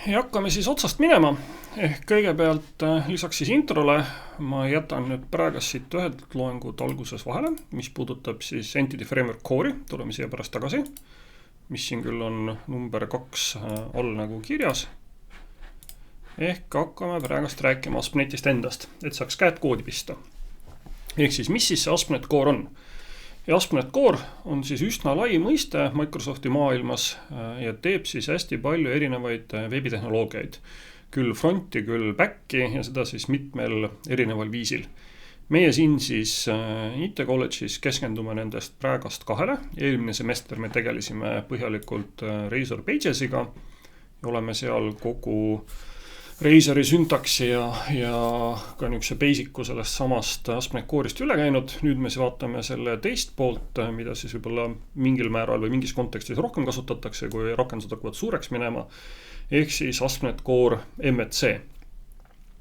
Ja hakkame siis otsast minema. Kõigepealt lisaks siis introle ma jätan nüüd praegast siit ühed loengud alguses vahele, mis puudutab siis Entity Framework Core'i, tuleme siia pärast tagasi, mis siin küll on number 2 all nagu kirjas. Hakkame praegast rääkima ASP.NETist endast, et saaks käed koodi pista. Siis mis siis see ASP.NET Core on? Ja ASP.NET Core on siis üsna lai mõiste Microsofti maailmas ja teeb siis hästi palju erinevaid veebitehnoloogiaid. Küll fronti, küll backi ja seda siis mitmel erineval viisil. Meie siin siis IT College'is keskendume nendest praegast 2. Eelmine semester me tegelesime põhjalikult Razor Pages'iga ja oleme seal kogu Razori syntaksi ja ka niisuguse basic'u sellest samast ASP.NET Core'ist üle käinud. Nüüd me siis vaatame selle teist poolt, mida siis võib-olla mingil määral või mingis kontekstis rohkem kasutatakse, kui rakendused hakkavad suureks minema. Ehk siis ASP.NET Core MVC.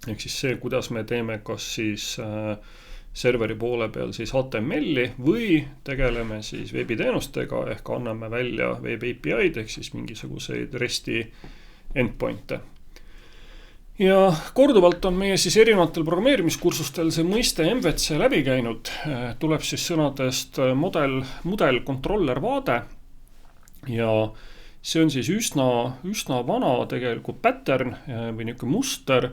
Ehk siis see, kuidas me teeme kas siis serveri poole peal siis HTML-i või tegeleme siis veebiteenustega ehk anname välja Web API-d ehk siis mingisuguseid REST-i endpoint'e. Ja korduvalt on meie siis erinevatel programmeerimiskursustel see mõiste MVC läbi käinud. Tuleb siis sõnadest mudel, controller, vaade ja see on siis üsna vana tegelikult pattern või niisugune muster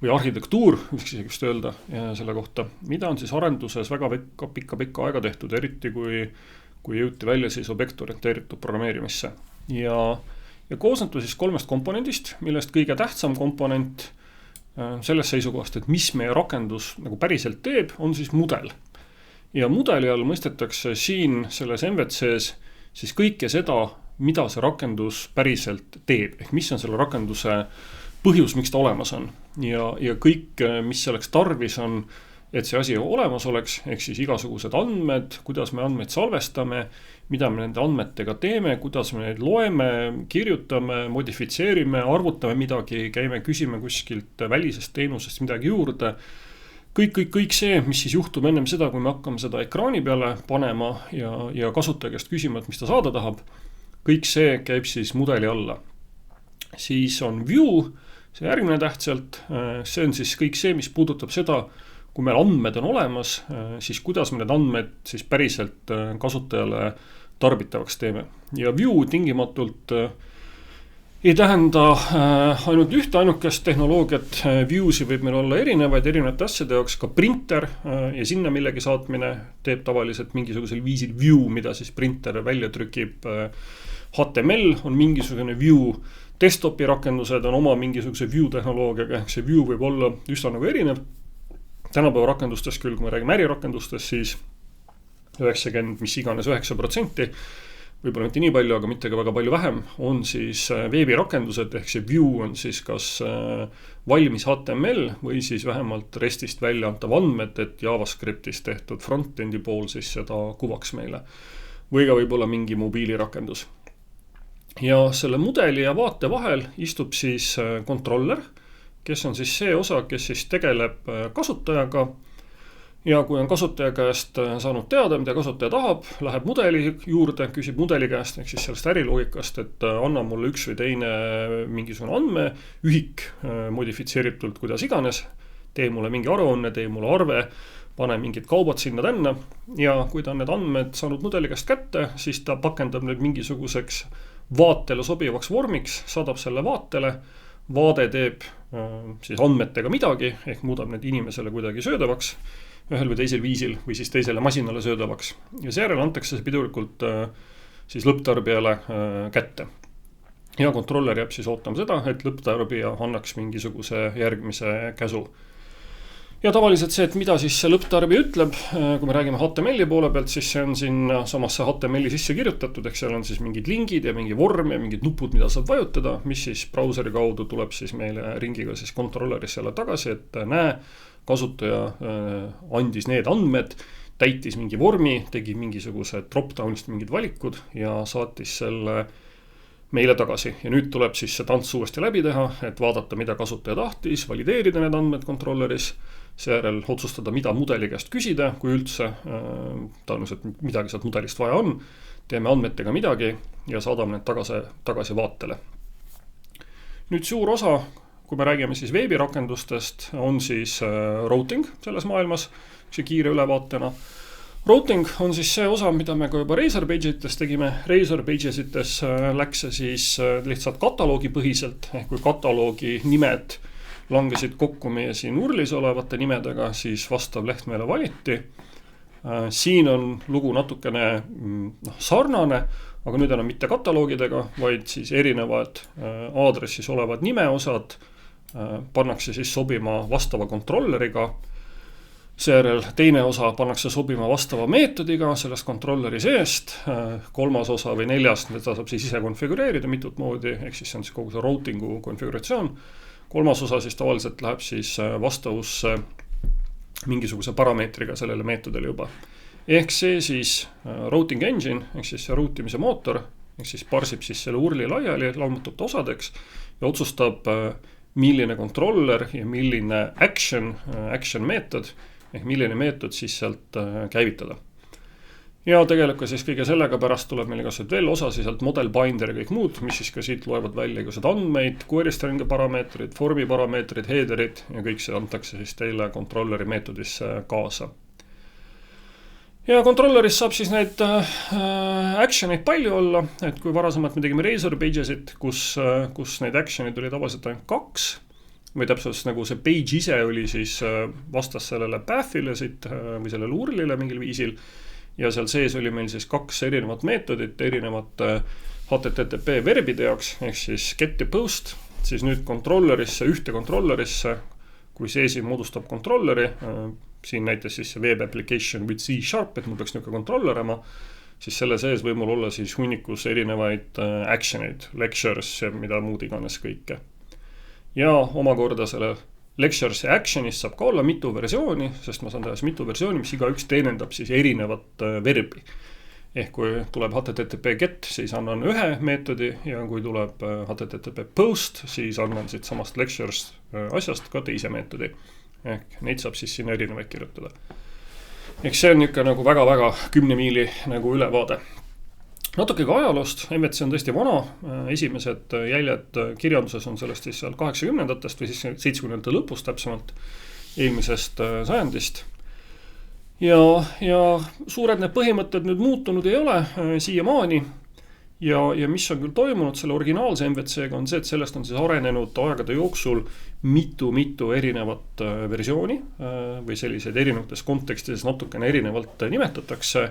või arhitektuur, võiks isegi öelda selle kohta, mida on siis arenduses väga pikka aega tehtud, eriti kui jõuti välja siis objektorienteeritud programmeerimisse. Ja koosnetu siis 3 komponendist, millest kõige tähtsam komponent selles seisukohast, et mis meie rakendus nagu päriselt teeb, on siis mudel. Ja mudeli all mõistetakse siin selles MVC-s siis kõike seda, mida see rakendus päriselt teeb, ehk mis on selle rakenduse põhjus, miks ta olemas on. Ja kõik, mis selleks tarvis on, et see asi olemas oleks, ehk siis igasugused andmed, kuidas me andmeid salvestame, mida me nende andmetega teeme, kuidas me neid loeme, kirjutame, modifitseerime, arvutame midagi, käime, küsime kuskilt välisest teenusest midagi juurde. Kõik see, mis siis juhtub ennem seda, kui me hakkame seda ekraani peale panema ja kasutaja käest küsima, et mis ta saada tahab, kõik see käib siis mudeli alla. Siis on view, see järgmine tähtsalt, see on siis kõik see, mis puudutab seda, kui meil andmed on olemas, siis kuidas me need andmed siis päriselt kasutajale tarbitavaks teeme. Ja view tingimatult ei tähenda ainult ühte ainukest tehnoloogiat, viewsi võib meil olla erinevate asjade jaoks, ka printer ja sinna millegi saatmine teeb tavaliselt mingisugusel viisil view, mida siis printer välja trükib. HTML on mingisugune view, desktopi rakendused on oma mingisuguse view tehnoloogiaga, ehk see view võib olla üsna nagu erinev. Tänapäeva rakendustes küll, kui me räägime ärirakendustes, siis 90, mis iganes 9%, võib-olla mitte nii palju, aga mitte ka väga palju vähem, on siis veebirakendused, ehk see view on siis kas valmis HTML või siis vähemalt REST-ist välja antav andmed, et JavaScriptist tehtud frontendi pool siis seda kuvaks meile. Või ka võib-olla mingi mobiilirakendus. Ja selle mudeli ja vaate vahel istub siis controller, kes on siis see osa, kes siis tegeleb kasutajaga ja kui on kasutaja käest saanud teada, mida kasutaja tahab, läheb mudeli juurde, küsib mudeli käest, ehk siis sellest äriloogikast, et anna mulle üks või teine mingisugune andme, ühik modifitseeritult kuidas iganes, tee mulle mingi aruanne, tee mulle arve, pane mingid kaubad sinna tänna ja kui ta on need andmed saanud mudeli käest kätte, siis ta pakendab need mingisuguseks vaatele sobivaks vormiks, saadab selle vaatele, vaade teeb siis andmetega midagi, ehk muudab need inimesele kuidagi söödavaks ühel või teisel viisil või siis teisele masinale söödavaks. Ja seejärel antakse see pidulikult siis lõpptarbijale kätte. Ja kontroller jääb siis ootama seda, et lõpptarbija annaks mingisuguse järgmise käsu. Ja tavaliselt see, et mida siis see lõpptarbija ütleb, kui me räägime HTML-i poole pealt, siis see on siin samasse HTML-i sisse kirjutatud, ehk seal on siis mingid lingid ja mingi vorm ja mingid nupud, mida saab vajutada, mis siis brauseri kaudu tuleb siis meile ringiga siis kontrolleris selle tagasi, et näe, kasutaja andis need andmed, täitis mingi vormi, tegi mingisuguse drop-downist mingid valikud ja saatis selle meile tagasi. Ja nüüd tuleb siis see tants uuesti läbi teha, et vaadata, mida kasutaja tahtis, valideerida need andmed kontrolleris, seejärel otsustada, mida mudeli käest küsida, kui üldse tõenäoliselt midagi sealt mudelist vaja on, teeme andmetega midagi ja saadame need tagasi vaatele. Nüüd suur osa, kui me räägime siis veebirakendustest, on siis routing selles maailmas, see kiire ülevaatena. Routing on siis see osa, mida me ka juba Razor Pages'ites tegime. Razor Pages'ites läks see siis lihtsalt kataloogi põhiselt, ehk kui kataloogi nimed langesid kokku meie siin URLis olevate nimedega, siis vastav leht meile valiti. Siin on lugu natukene sarnane, aga nüüd enam mitte kataloogidega, vaid siis erinevad aadressis olevad nimeosad pannakse siis sobima vastava kontrolleriga. Seejärel teine osa pannakse sobima vastava meetodiga sellest kontrolleri seest. Kolmas osa või neljas, seda saab siis ise konfigureerida mitut moodi, ehk siis see on siis kogu see routingu konfiguratsioon. Kolmas osa siis tavaliselt läheb siis vastavusse mingisuguse parameetriga sellele meetodile juba. Ehk see siis routing engine, ehk siis see routimise mootor, ehk siis parsib siis selle URLi laiali, lammutab ta osadeks ja otsustab, milline kontroller ja milline action meetod, ehk milline meetod siis sealt käivitada. Ja tegelikult siis kõige sellega pärast tuleb meil igasugused veel osa, siis sealt model binder ja kõik muud, mis siis ka siit loevad välja igasugused andmeid, query string'i parameetrid, formi parameetrid, headerid ja kõik see antakse siis teile kontrolleri meetodisse kaasa. Ja kontrolleris saab siis neid action'id palju olla, et kui varasemalt me tegime Razor Pages'it, kus neid action'id oli tavaliselt ainult 2, või täpselt nagu see page ise oli siis vastas sellele path'ile siit või sellele URLile mingil viisil, ja seal sees oli meil siis 2 erinevat meetodit erinevate HTTP verbide jaoks, ehk siis get ja post, siis nüüd kontrollerisse, ühte kontrollerisse, kui see siin moodustab kontrolleri, siin näites siis see web application with C#, et mul peaks niisugune kontrollerama, siis selle sees või mul olla siis hunnikus erinevaid action'id, lectures ja mida muud iganes kõike. Ja omakorda selle lectures ja action'ist saab ka olla mitu versiooni, sest ma saan teha mitu versiooni, mis igaüks teenendab siis erinevat verbi. Ehk kui tuleb HTTP get, siis annan ühe meetodi ja kui tuleb HTTP post, siis annan siit samast lectures asjast ka teise meetodi. Ehk neid saab siis sinna erinevaid kirjutada. Ehk see on niisugune nagu väga-väga 10 miili nagu ülevaade. Natuke ka ajaloost, MVC on tõesti vana, esimesed jäljed kirjanduses on sellest siis seal 80-ndatest või siis 70-ndate lõpust täpsemalt eelmisest sajandist. Ja suured need põhimõtted nüüd muutunud ei ole siiamaani ja mis on küll toimunud selle originaalse MVC-ga on see, et sellest on siis arenenud aegade jooksul mitu erinevat versiooni või sellised erinevates kontekstides natukene erinevalt nimetatakse.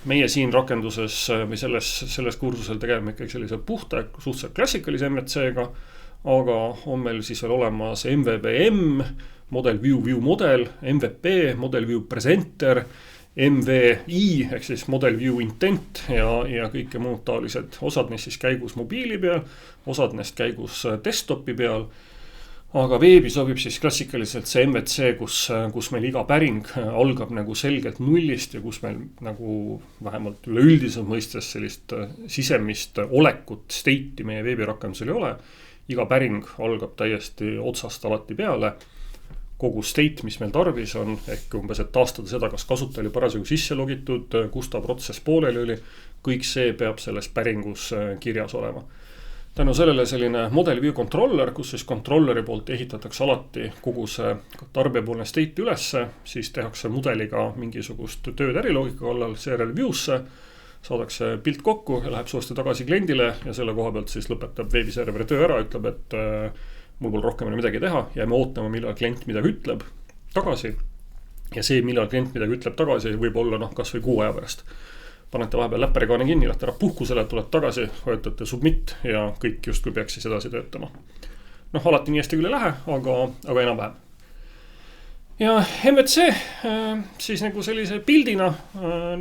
Meie siin rakenduses või selles kursusel tegeleme ikkagi sellise puhta, suhteliselt klassikalise MVC-ga, aga on meil siis veel olemas MVVM, Model View Model, MVP, Model View Presenter, MVI ehk siis Model View Intent ja kõike muud taolised. Osad neist siis käigus mobiili peal, osad neist käigus desktopi peal. Aga veebi sobib siis klassikaliselt see MVC, kus meil iga päring algab nagu selgelt nullist ja kus meil nagu vähemalt üleüldises mõistes sellist sisemist olekut, state'i meie veebirakendusel ei ole. Iga päring algab täiesti otsast alati peale. Kogu state, mis meil tarvis on, ehk umbes, et taastada seda, kas kasutaja oli parasjagu sisse logitud, kus ta protsess pooleli oli, kõik see peab selles päringus kirjas olema. Tänu sellele selline model view controller, kus siis kontrolleri poolt ehitatakse alati kogu see tarbijapoolne state ülesse, siis tehakse mudeliga mingisugust tööd äriloogika kallal, seejärel view'sse, saadakse pilt kokku ja läheb soosti tagasi kliendile ja selle koha pealt siis lõpetab veebiserveri töö ära, ütleb, et mul pole rohkem midagi teha, jääme ootama, millal klient midagi ütleb tagasi. Ja see, millal klient midagi ütleb tagasi, võib olla kas või 6 aja pärast. Panete vahepeal läpperikaane kinni, lähte ära puhkusele, tuleb tagasi, vajutate submit ja kõik justkui peaks siis edasi töötama. Alati nii hästi küll ei lähe, aga enam-vähem. Ja MVC siis nagu sellise pildina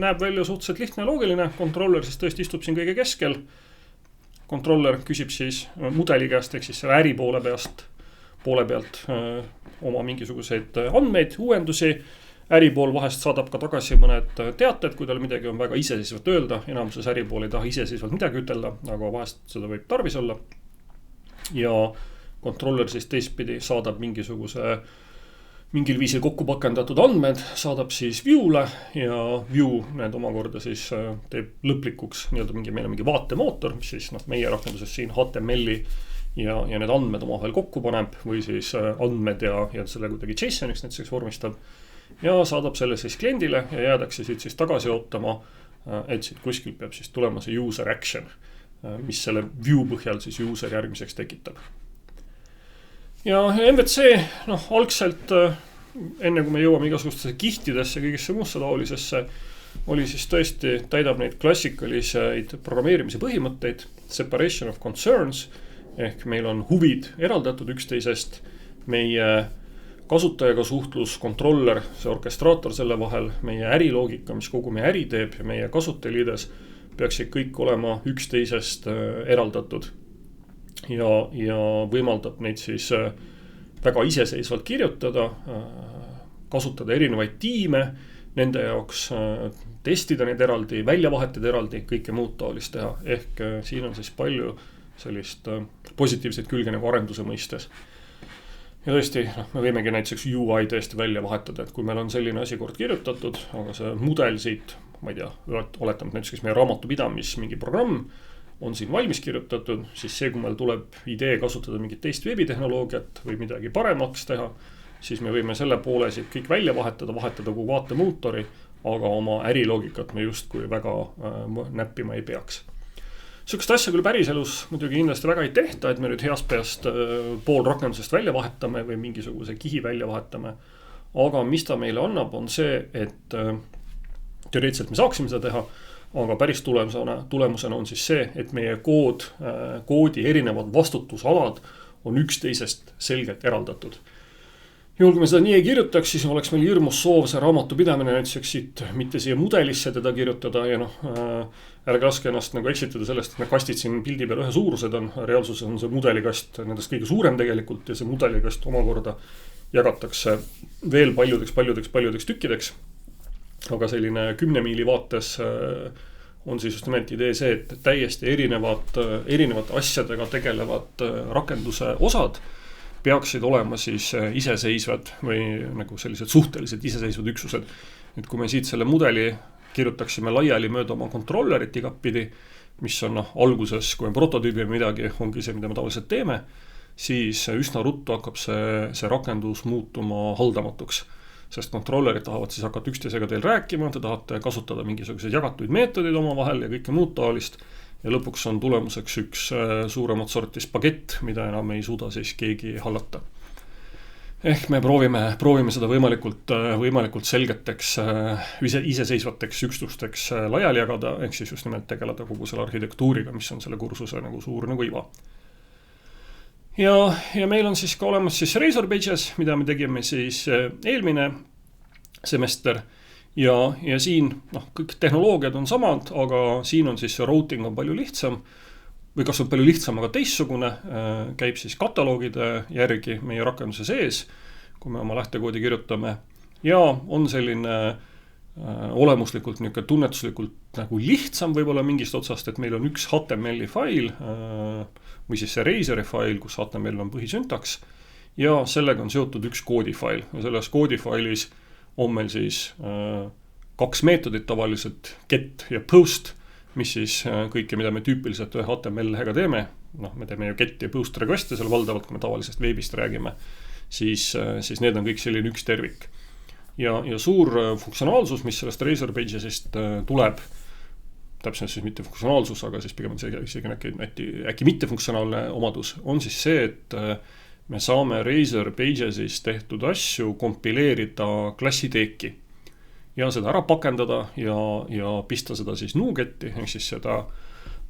näeb välja suhteliselt lihtne ja loogiline. Kontroller siis tõesti istub siin kõige keskel. Kontroller küsib siis mudeli käest, ehk siis selle äri poole pealt oma mingisuguseid andmeid, uuendusi. Äripool vahest saadab ka tagasi mõned teated, kui tal midagi on väga iseseisvalt öelda. Enamuses äripool ei taha iseseisvalt midagi ütelda, aga vahest seda võib tarvis olla. Ja kontroller siis teistpidi saadab mingil viisil kokku pakendatud andmed, saadab siis view'le ja view need omakorda siis teeb lõplikuks meil on mingi vaatemootor, mis siis meie rakenduses siin HTML-i ja need andmed omavahel kokku paneb või siis andmed ja selle kuidagi JSONiks näiteks vormistab ja saadab selle siis kliendile ja jäädakse siit siis tagasi ootama, et siit kuskilt peab siis tulema see user action, mis selle view põhjal siis user järgmiseks tekitab. Ja MVC, algselt enne kui me jõuame igasugustesse kihtidesse, kõigesse muusse taolisesse, oli siis tõesti, täidab neid klassikaliseid programmeerimise põhimõtteid, separation of concerns, ehk meil on huvid eraldatud üksteisest, meie kasutajaga suhtlus, kontroller, see orkestraator selle vahel, meie äriloogika, mis kogu meie äri teeb ja meie kasutajaliides peaksid kõik olema üksteisest eraldatud ja võimaldab neid siis väga iseseisvalt kirjutada, kasutada erinevaid tiime, nende jaoks testida neid eraldi, välja vahetada eraldi, kõike muud taolist teha. Ehk siin on siis palju sellist positiivseid külge nagu arenduse mõistes. Ja tõesti, me võimegi näiteks UI tõesti välja vahetada, et kui meil on selline asi kord kirjutatud, aga see mudel siit, ma ei tea, oletame näiteks meie raamatupidamis mingi programm on siin valmis kirjutatud, siis see, kui meil tuleb idee kasutada mingit teist veebitehnoloogiat või midagi paremaks teha, siis me võime selle poole siit kõik välja vahetada kogu vaatemuutori, aga oma äriloogikat me justkui väga näppima ei peaks. Sükest asja küll päriselus muidugi kindlasti väga ei tehta, et me nüüd heast peast pool rakendusest välja vahetame või mingisuguse kihi välja vahetame. Aga mis ta meile annab, on see, et teoreetiliselt me saaksime seda teha, aga päris tulemusena on siis see, et meie koodi erinevad vastutusalad on üksteisest selgelt eraldatud. Juhul kui me seda nii ei kirjutaks, siis oleks meil hirmus soov see raamatupidamine näiteks siit mitte siia mudelisse teda kirjutada ja ärge laske ennast nagu eksitada sellest, et me kastid siin pildi peal ühe suurused on, reaalsuses on see mudelikast nendest kõige suurem tegelikult ja see mudelikast omakorda jagatakse veel paljudeks tükkideks. Aga selline 10 miili vaates on siis just nimelt idee see, et täiesti erinevate asjadega tegelevad rakenduse osad peaksid olema siis iseseisvad või nagu sellised suhteliselt iseseisvad üksused. Et kui me siit selle mudeli kirjutaksime laiali mööda oma kontrollerit igapidi, mis on alguses, kui on prototüübi või midagi, ongi see, mida me tavaliselt teeme, siis üsna ruttu hakkab see rakendus muutuma haldamatuks. Sest kontrollerid tahavad siis hakata üksteisega teil rääkima, te tahate kasutada mingisuguseid jagatuid meetodid omavahel ja kõike muud taolist. Ja lõpuks on tulemuseks üks suuremat sorti spagett, mida enam ei suuda siis keegi hallata. Ehk me proovime seda võimalikult selgeteks, iseseisvateks üksusteks laiali jagada, ehk siis just nimelt tegeleda kogu selle arhitektuuriga, mis on selle kursuse nagu suur nagu iva. Ja meil on siis ka olemas siis Razor Pages, mida me tegime siis eelmine semester ja siin kõik tehnoloogiad on samad, aga siin on siis see routing on palju lihtsam või kas on palju lihtsam, aga teistsugune, käib siis kataloogide järgi meie rakenduse sees, kui me oma lähtekoodi kirjutame ja on selline olemuslikult tunnetuslikult nagu lihtsam võib-olla mingist otsast, et meil on üks HTML-i fail või siis see Razori fail, kus HTML on põhisüntaks ja sellega on seotud üks koodifail ja selles koodifailis on meil siis kaks meetodit tavaliselt, get ja post, mis siis kõike, mida me tüüpiliselt ühe HTML-lehega teeme, me teeme ju get ja post request'e seal valdavalt, kui me tavalisest veebist räägime, siis need on kõik selline üks tervik. Ja suur funktsionaalsus, mis sellest Razor Pages'ist tuleb, täpselt siis mitte funktsionaalsus, aga siis pigem on see äkki mitte funktsionaalne omadus, on siis see, et me saame Razor Pages'ist tehtud asju kompileerida klassiteeki ja seda ära pakendada ja pista seda siis NuGeti, ehk siis seda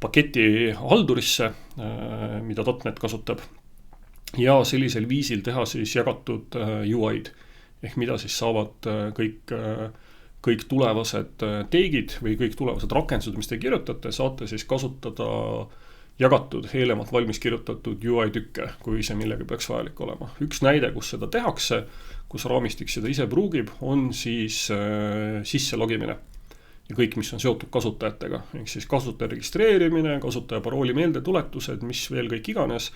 paketi haldurisse, mida .NET kasutab ja sellisel viisil teha siis jagatud UI'd. Ehk mida siis saavad kõik tulevased teegid või kõik tulevased rakendused, mis te kirjutate, saate siis kasutada jagatud, eelnevalt valmis kirjutatud UI-tükke, kui see millega peaks vajalik olema. Üks näide, kus seda tehakse, kus raamistik seda ise pruugib, on siis sisse logimine ja kõik, mis on seotud kasutajatega. Ehk siis kasutaja registreerimine, kasutaja parooli meeldetuletused, mis veel kõik iganes.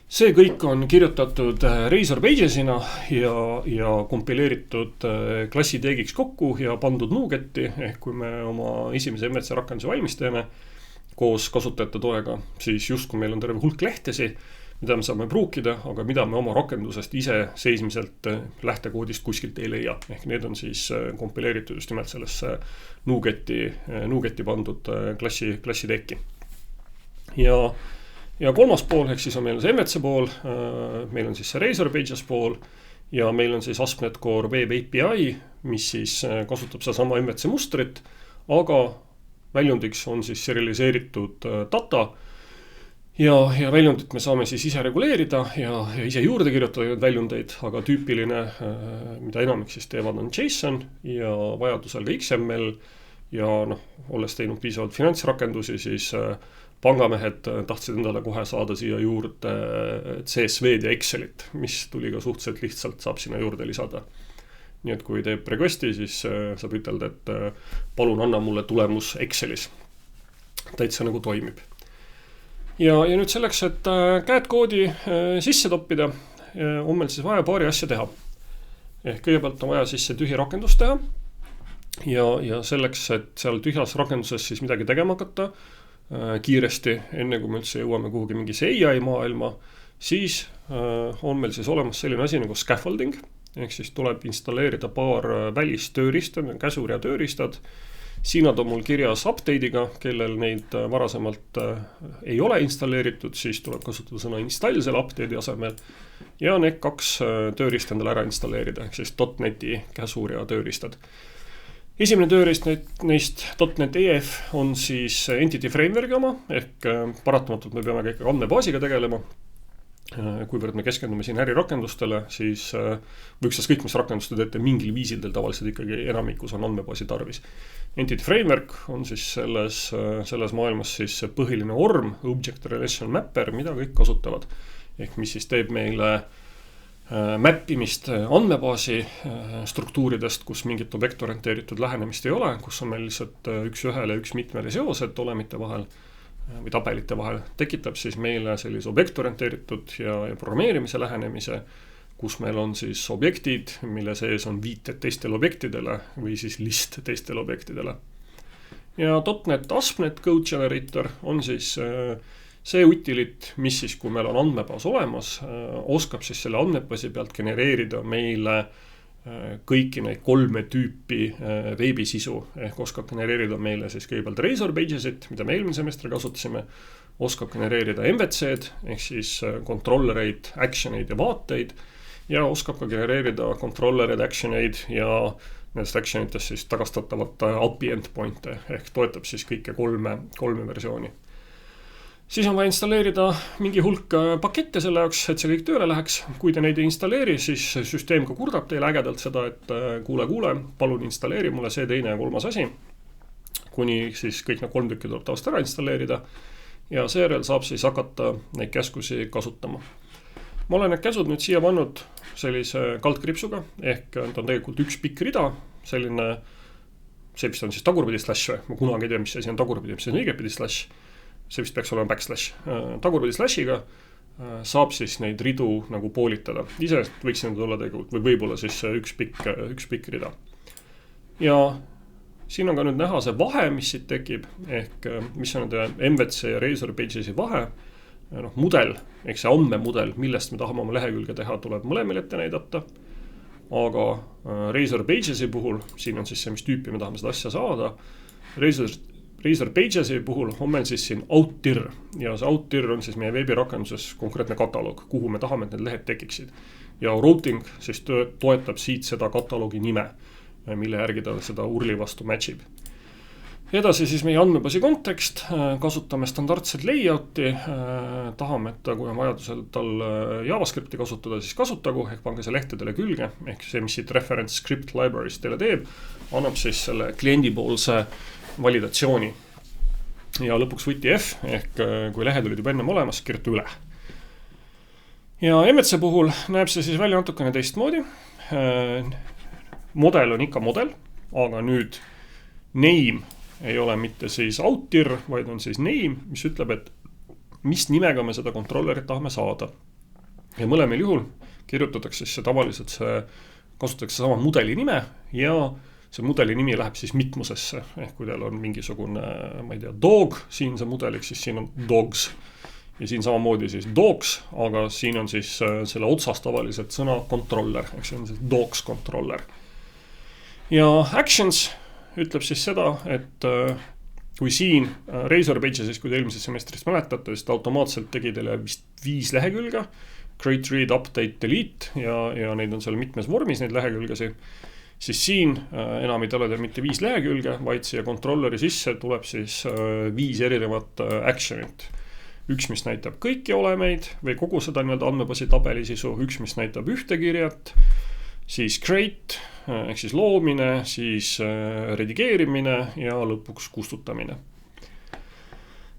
See kõik on kirjutatud Razor Pages'ina ja kompileeritud klassiteegiks kokku ja pandud NuGeti, ehk kui me oma esimese MVC rakenduse valmis teeme, koos kasutajate toega, siis justkui meil on terve hulk lehtesi, mida me saame pruukida, aga mida me oma rakendusest ise seismiselt lähtekoodist kuskilt ei leia. Ehk need on siis kompileeritud just nimelt sellesse NuGeti pandud klassi tekki. Ja kolmas pool, ehk siis on meil see MVC pool, meil on siis see Razor Pages pool ja meil on siis ASP.NET Core Web API, mis siis kasutab sama MVC mustrit, aga väljundiks on siis serialiseeritud data ja väljundit me saame siis ise reguleerida ja ise juurde kirjutada neid väljundeid, aga tüüpiline, mida enamik siis teevad, on JSON ja vajadusel ka XML ja olles teinud piisavalt finantsrakendusi, siis pangamehed tahtsid endale kohe saada siia juurde CSV-d ja Excelit, mis tuli ka suhteliselt lihtsalt, saab sinna juurde lisada. Nii et kui teeb requesti, siis saab ütelda, et palun anna mulle tulemus Excelis. Täitsa nagu toimib. Ja nüüd selleks, et CAD-koodi sisse toppida, on meil siis vaja paari asja teha. Ehk kõigepealt on vaja sisse tühi rakendus teha ja selleks, et seal tühjas rakenduses siis midagi tegema hakata kiiresti, enne kui me üldse jõuame kuhugi mingi AI maailma, siis on meil siis olemas selline asi nagu scaffolding, ehk siis tuleb installeerida paar välist tööriista, käsur ja tööriistad. Siin on mul kirjas update'iga, kellel neid varasemalt ei ole installeeritud, siis tuleb kasutada sõna install selle update'i asemel ja need kaks tööriista endale ära installeerida, ehk siis .NET-i käsur ja tööriistad. Esimene tööriist neist .NET EF on siis Entity Frameworki oma, ehk paratamatult me peame ka andmebaasiga tegelema. Kuivõrd me keskendume siin ärirakendustele, siis võiks kõik, mis rakenduste teete mingil viisil teil tavaliselt ikkagi enamikus on andmebaasi tarvis. Entity Framework on siis selles maailmas siis põhiline orm, Object Relation Mapper, mida kõik kasutavad. Ehk mis siis teeb meile mappimist andmebaasi struktuuridest, kus mingit objektorienteeritud lähenemist ei ole, kus on meil lihtsalt üks ühele, üks mitmele seosed olemite vahel või tabelite vahel, tekitab siis meile sellise objektorienteeritud ja programmeerimise lähenemise, kus meil on siis objektid, mille sees on viited teistele objektidele või siis list teistele objektidele. Ja .NET ASP.NET Code Generator on siis see utilit, mis siis, kui meil on andmebaas olemas, oskab siis selle andmebaasi pealt genereerida meile kõiki neid 3 tüüpi veebisisu, ehk oskab genereerida meile siis kõigepealt Razor Pagesit, mida me eelmine semestri kasutasime, oskab genereerida MVC-d, ehk siis controllereid, actioneid ja vaateid, ja oskab ka genereerida controllereid, actioneid ja nendest actionitest siis tagastatavat API endpointe, ehk toetab siis kõike kolme versiooni. Siis on vaja installeerida mingi hulk pakette selle jaoks, et see kõik tööle läheks. Kui te neid ei installeeri, siis süsteem ka kurdab teile ägedalt seda, et kuule, palun installeeri mulle see, teine ja kolmas asi. Kuni siis kõik need 3 tükki tuleb tavast ära installeerida ja seejärel saab siis hakata neid käskusi kasutama. Ma olen need käsud nüüd siia pannud sellise kaldkriipsuga, ehk ta on tegelikult üks pikk rida, selline, see vist on siis tagurpidi slash või, ma kunagi ei tea, mis see on tagurpidi, mis see on õigepidi slash. See vist peaks olema backslash. Tagurpidi slashiga saab siis neid ridu nagu poolitada. Ise võiksin need olla tegelikult, või võib-olla siis üks pikk rida. Ja siin on ka nüüd näha see vahe, mis siit tekib, ehk mis on nende MVC ja Razor Pagesi vahe. Mudel, ehk see andmemudel, millest me tahame oma lehekülge teha, tuleb mõlemil ette näidata. Aga Razor Pagesi puhul, siin on siis see, mis tüüpi me tahame seda asja saada. Razor Pagesi puhul on meil siis siin OutTir ja see OutTir on siis meie veebirakenduses konkreetne kataloog, kuhu me tahame, et need lehed tekiksid. Ja routing siis toetab siit seda kataloogi nime, mille järgi ta seda URL-i vastu matchib. Edasi siis meie andmebaasi kontekst, kasutame standardset layouti, tahame, et kui on vajadusel tal JavaScripti kasutada, siis kasutagu, ehk pange see lehtedele külge, ehk see, mis siit reference script libraries teile teeb, annab siis selle kliendipoolse validatsiooni. Ja lõpuks võti F, ehk kui lehed olid juba ennem olemas, kirjuta üle. Ja MVC puhul näeb see siis välja natukene teistmoodi. Model on ikka model, aga nüüd name ei ole mitte siis OutTir, vaid on siis name, mis ütleb, et mis nimega me seda controllerit tahame saada. Ja mõlemil juhul kirjutatakse siis tavaliselt kasutatakse sama mudeli nime ja see mudeli nimi läheb siis mitmusesse, ehk kui teil on mingisugune, ma ei tea, dog, siin see mudeliks, siis siin on dogs. Ja siin samamoodi siis dogs, aga siin on siis selle otsas tavaliselt sõna controller, ehk see on siis dogs controller. Ja actions ütleb siis seda, et kui siin Razor Pages, kui te eelmises semestrist mäletate, siis ta automaatselt tegi teile vist 5 lehekülge, create, read, update, delete ja neid on seal mitmes vormis, neid lehekülgesi, siis siin enam ei tule teil mitte 5 lehekülge, vaid siia controlleri sisse tuleb siis 5 erinevat actionit. Üks, mis näitab kõiki olemeid või kogu seda andmebaasi tabelisisu, üks, mis näitab ühte kirjat, siis create, ehk siis loomine, siis redigeerimine ja lõpuks kustutamine.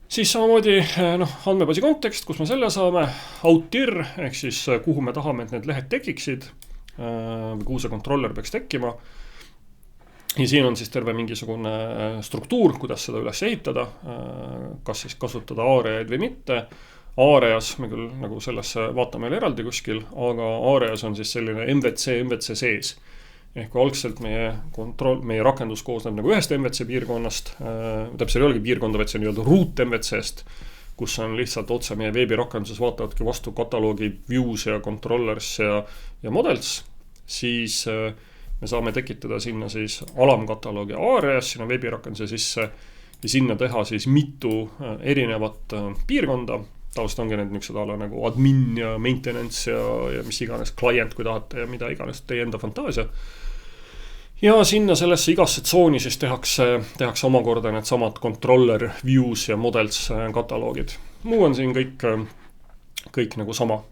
Siis samamoodi andmebaasi kontekst, kus me selle saame, outdir, ehk siis kuhu me tahame, et need lehed tekiksid, või kuhu see controller peaks tekkima. Ja siin on siis terve mingisugune struktuur, kuidas seda üles ehitada, kas siis kasutada aareaid või mitte. Aareas, me küll nagu sellesse vaatame eraldi kuskil, aga aareas on siis selline MVC sees. Ehk kui algselt meie rakendus koosneb nagu ühest MVC piirkonnast, täpselt ei olegi piirkonda, vaid see on root MVC-st, kus on lihtsalt otse meie veebirakenduses vaatavadki vastu kataloogi views ja controllers ja models, siis me saame tekitada sinna siis alamkataloogi aareas, sinna veebirakenduse sisse ja sinna teha siis mitu erinevat piirkonda. Tavaliselt ongi need niisugused ala nagu admin ja maintenance ja mis iganes client, kui tahate ja mida iganes teie enda fantaasia. Ja sinna sellesse igasse tsooni siis tehakse omakorda need samad controller, views ja models kataloogid. Muu on siin kõik nagu sama.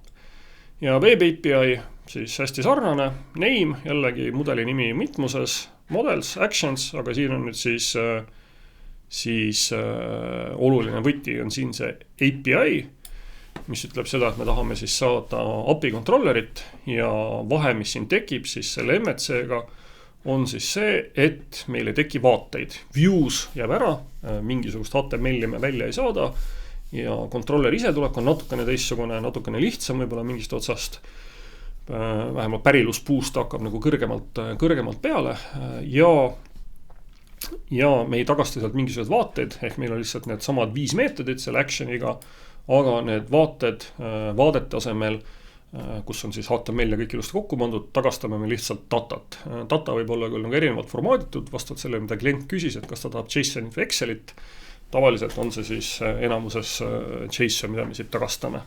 Ja Web API siis hästi sarnane, name, jällegi mudeli nimi mitmuses, models, actions, aga siin on nüüd siis oluline võti on siin see API, mis ütleb seda, et me tahame siis saada API controllerit ja vahe, mis siin tekib siis selle MVC-ga, on siis see, et meil ei teki vaateid. Views jääb ära, mingisugust HTML-i me välja ei saada ja controller ise tuleb ka natukene teissugune, natukene lihtsam võib-olla mingist otsast. Vähemalt päriluspuust hakkab nagu kõrgemalt peale ja me ei tagasta sealt mingisugused vaated, ehk meil on lihtsalt need samad 5 meetodid selle actioniga, aga need vaadete asemel, kus on siis HTML ja kõik ilusti kokku pandud, tagastame me lihtsalt datat. Data võib olla küll nagu erinevalt formaaditud, vastavalt sellele, mida klient küsis, et kas ta tahab JSONit või Excelit. Tavaliselt on see siis enamuses JSON, mida me siit tagastame.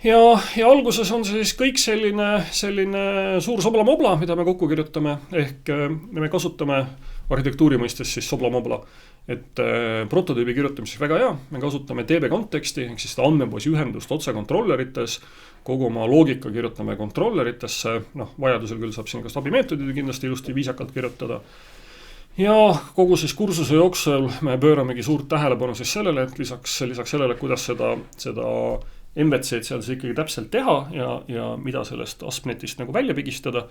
Ja alguses on see siis kõik selline suur sobla-mobla, mida me kokku kirjutame, ehk me kasutame arhitektuuri mõistes siis sobla-mobla, et prototüübi kirjutamiseks väga hea, me kasutame DB konteksti, ehk siis seda andmebaasi ühendust otse controllerites, kogu oma loogika kirjutame controlleritesse, vajadusel küll saab siin ka stabimeetodid kindlasti ilusti viisakalt kirjutada. Ja kogu siis kursuse jooksul me pööramegi suurt tähelepanu siis sellele, et lisaks sellele, kuidas seda MVC-d seal siis ikkagi täpselt teha ja mida sellest ASP.NET-ist nagu välja pigistada.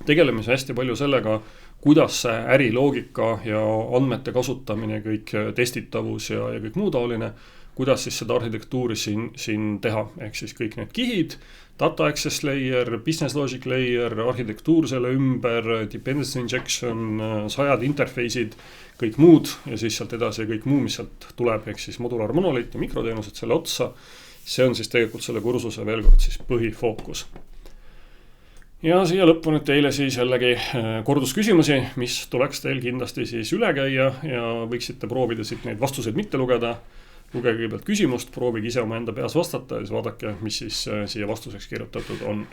Tegeleme see hästi palju sellega, kuidas see äriloogika ja andmete kasutamine, kõik testitavus ja kõik muu taoline, kuidas siis seda arhitektuuri siin teha, ehk siis kõik need kihid, data access layer, business logic layer, arhitektuur selle ümber, dependency injection, 100 interface'id, kõik muud ja siis sealt edasi kõik muu, mis sealt tuleb, ehk siis modular monoliit ja mikroteenused selle otsa. See on siis tegelikult selle kursuse veel kord siis põhifookus. Ja siia lõppu nüüd teile siis jällegi kordusküsimusi, mis tuleks teil kindlasti siis üle käia ja võiksite proovida siit neid vastuseid mitte lugeda. Lugege kõigepealt küsimust, proovige ise oma enda peas vastata ja siis vaadake, mis siis siia vastuseks kirjutatud on.